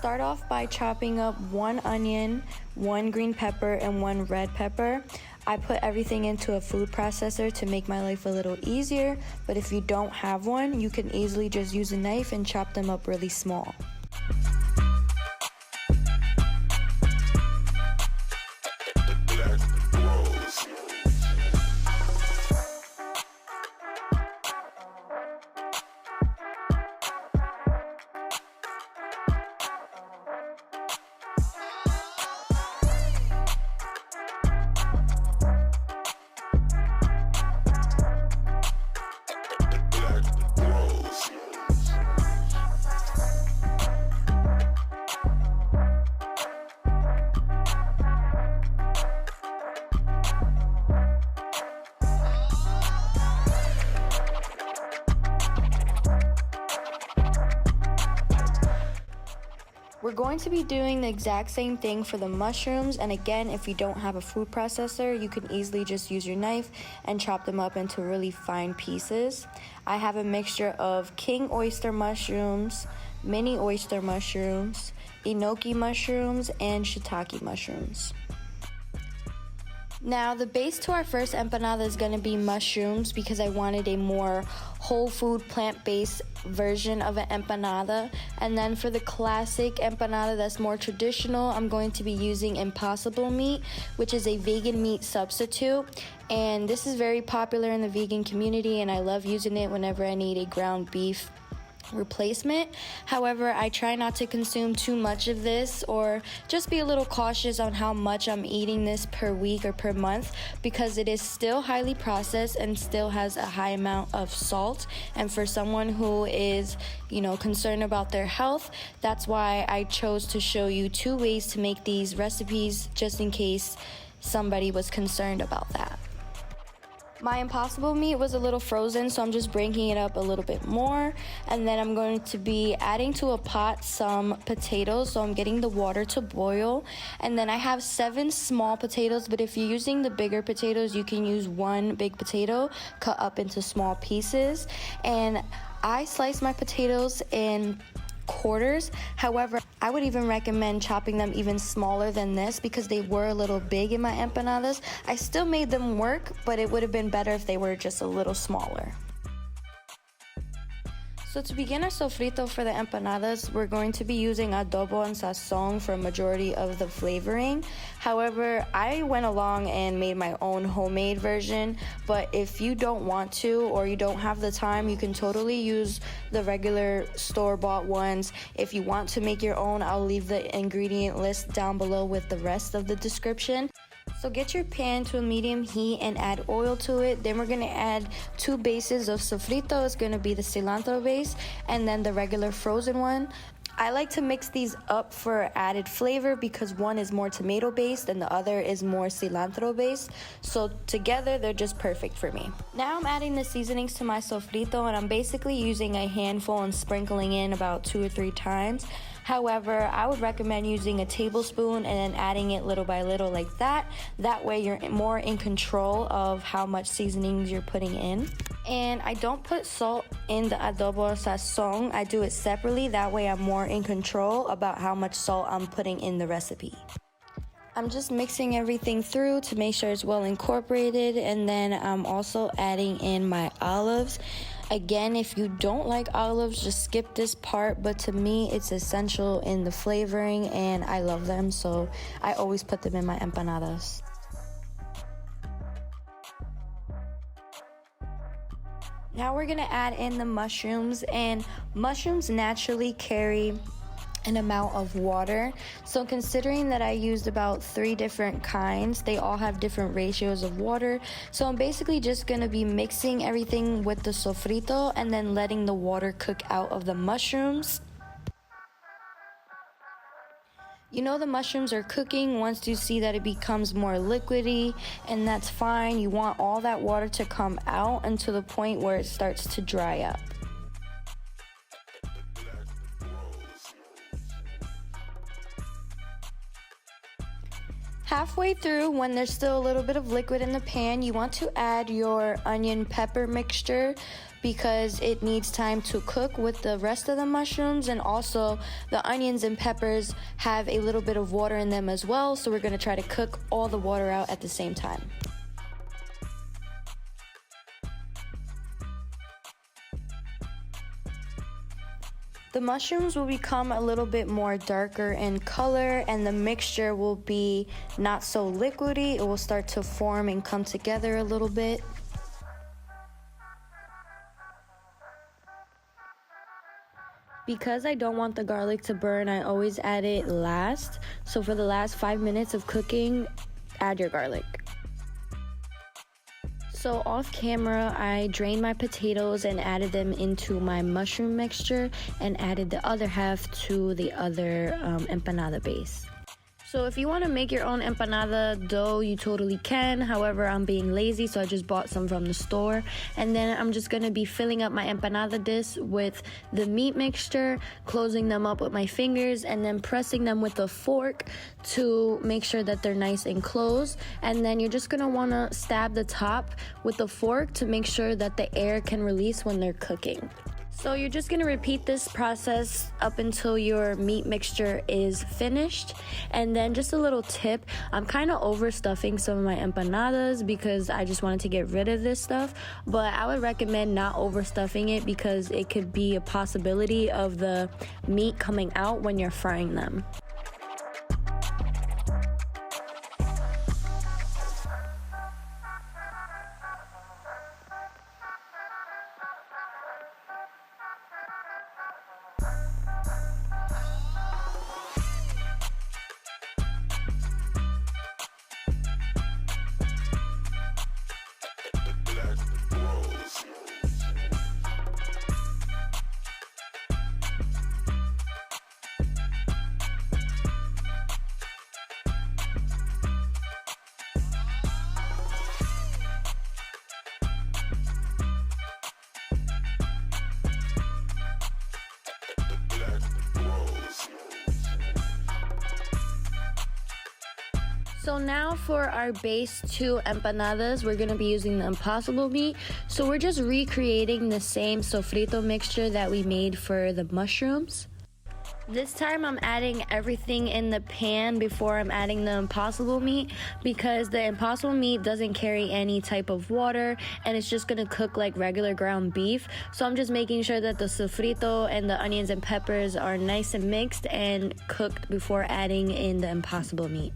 start off by chopping up 1 onion, 1 green pepper, and 1 red pepper. I put everything into a food processor to make my life a little easier, but if you don't have one, you can easily just use a knife and chop them up really small. We're going to be doing the exact same thing for the mushrooms, and again, if you don't have a food processor, you can easily just use your knife and chop them up into really fine pieces. I have a mixture of king oyster mushrooms, mini oyster mushrooms, enoki mushrooms, and shiitake mushrooms. Now, the base to our first empanada is going to be mushrooms because I wanted a more whole food, plant-based version of an empanada. And then for the classic empanada that's more traditional, I'm going to be using impossible meat, which is a vegan meat substitute. And this is very popular in the vegan community, and I love using it whenever I need a ground beef replacement. However, I try not to consume too much of this, or just be a little cautious on how much I'm eating this per week or per month, because it is still highly processed and still has a high amount of salt. And for someone who is, concerned about their health, that's why I chose to show you 2 ways to make these recipes, just in case somebody was concerned about that. My impossible meat was a little frozen, so I'm just breaking it up a little bit more. And then I'm going to be adding to a pot some potatoes, so I'm getting the water to boil. And then I have 7 small potatoes, but if you're using the bigger potatoes, you can use 1 big potato cut up into small pieces. And I slice my potatoes in quarters. However, I would even recommend chopping them even smaller than this because they were a little big in my empanadas. I still made them work, but it would have been better if they were just a little smaller. So to begin our sofrito for the empanadas, we're going to be using adobo and sazon for a majority of the flavoring. However, I went along and made my own homemade version, but if you don't want to or you don't have the time, you can totally use the regular store-bought ones. If you want to make your own, I'll leave the ingredient list down below with the rest of the description. So get your pan to a medium heat and add oil to it. Then we're going to add 2 bases of sofrito. It's going to be the cilantro base and then the regular frozen one. I like to mix these up for added flavor because one is more tomato based and the other is more cilantro based. So together they're just perfect for me. Now I'm adding the seasonings to my sofrito, and I'm basically using a handful and sprinkling in about 2 or 3 times. However, I would recommend using a tablespoon and then adding it little by little like that. That way you're more in control of how much seasonings you're putting in. And I don't put salt in the adobo sazon. I do it separately. That way I'm more in control about how much salt I'm putting in the recipe. I'm just mixing everything through to make sure it's well incorporated, and then I'm also adding in my olives. Again, if you don't like olives, just skip this part, but to me it's essential in the flavoring and I love them, so I always put them in my empanadas. Now we're gonna add in the mushrooms, and mushrooms naturally carry an amount of water. So considering that I used about 3 different kinds, they all have different ratios of water. So I'm basically just gonna be mixing everything with the sofrito and then letting the water cook out of the mushrooms. The mushrooms are cooking once you see that it becomes more liquidy, and that's fine. You want all that water to come out until the point where it starts to dry up. Halfway through, when there's still a little bit of liquid in the pan, you want to add your onion pepper mixture because it needs time to cook with the rest of the mushrooms, and also the onions and peppers have a little bit of water in them as well, so we're going to try to cook all the water out at the same time. The mushrooms will become a little bit more darker in color, and the mixture will be not so liquidy. It will start to form and come together a little bit. Because I don't want the garlic to burn, I always add it last. So for the last 5 minutes of cooking, add your garlic. So off camera, I drained my potatoes and added them into my mushroom mixture and added the other half to the other empanada base. So if you want to make your own empanada dough, you totally can. However, I'm being lazy, so I just bought some from the store. And then I'm just going to be filling up my empanada disc with the meat mixture, closing them up with my fingers, and then pressing them with a fork to make sure that they're nice and closed. And then you're just going to want to stab the top with a fork to make sure that the air can release when they're cooking. So you're just going to repeat this process up until your meat mixture is finished. And then just a little tip, I'm kind of overstuffing some of my empanadas because I just wanted to get rid of this stuff. But I would recommend not overstuffing it because it could be a possibility of the meat coming out when you're frying them. So now for our base 2 empanadas, we're going to be using the impossible meat. So we're just recreating the same sofrito mixture that we made for the mushrooms. This time I'm adding everything in the pan before I'm adding the impossible meat because the impossible meat doesn't carry any type of water and it's just going to cook like regular ground beef. So I'm just making sure that the sofrito and the onions and peppers are nice and mixed and cooked before adding in the impossible meat.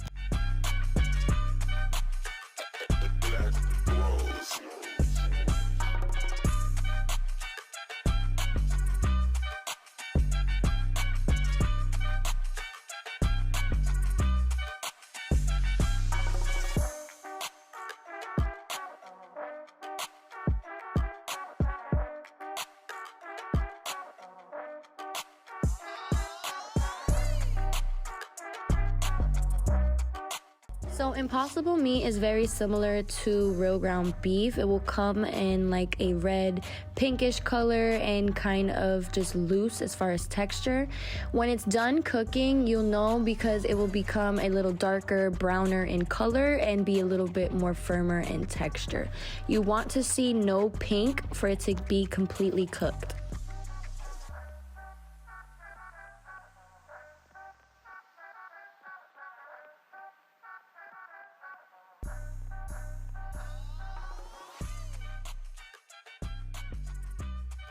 So impossible meat is very similar to real ground beef. It will come in like a red pinkish color and kind of just loose as far as texture. When it's done cooking, you'll know because it will become a little darker, browner in color and be a little bit more firmer in texture. You want to see no pink for it to be completely cooked.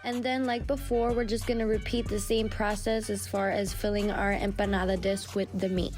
And then like before, we're just gonna repeat the same process as far as filling our empanada disc with the meat.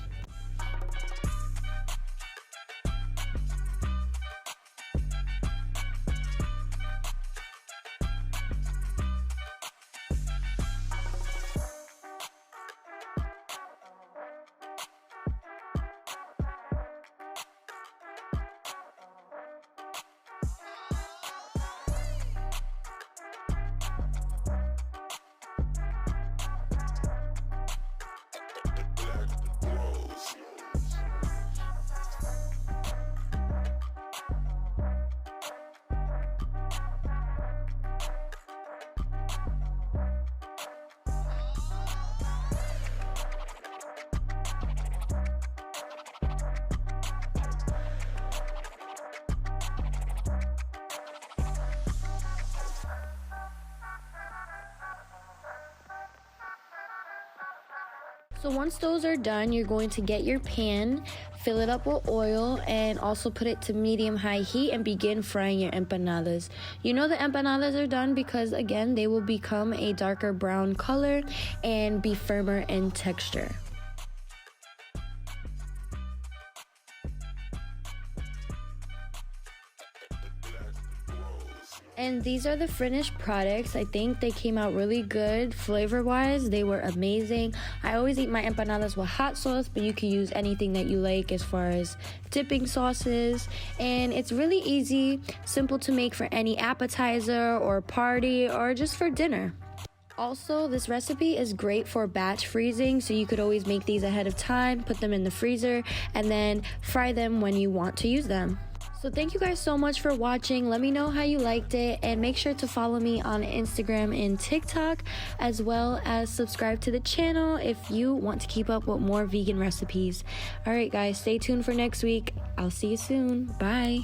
So once those are done, you're going to get your pan, fill it up with oil, and also put it to medium-high heat and begin frying your empanadas. You know the empanadas are done because, again, they will become a darker brown color and be firmer in texture. And these are the finished products. I think they came out really good flavor-wise. They were amazing. I always eat my empanadas with hot sauce, but you can use anything that you like as far as dipping sauces. And it's really easy, simple to make for any appetizer or party or just for dinner. Also, this recipe is great for batch freezing, so you could always make these ahead of time, put them in the freezer, and then fry them when you want to use them. So thank you guys so much for watching. Let me know how you liked it, and make sure to follow me on Instagram and TikTok, as well as subscribe to the channel if you want to keep up with more vegan recipes. All right, guys, stay tuned for next week. I'll see you soon. Bye.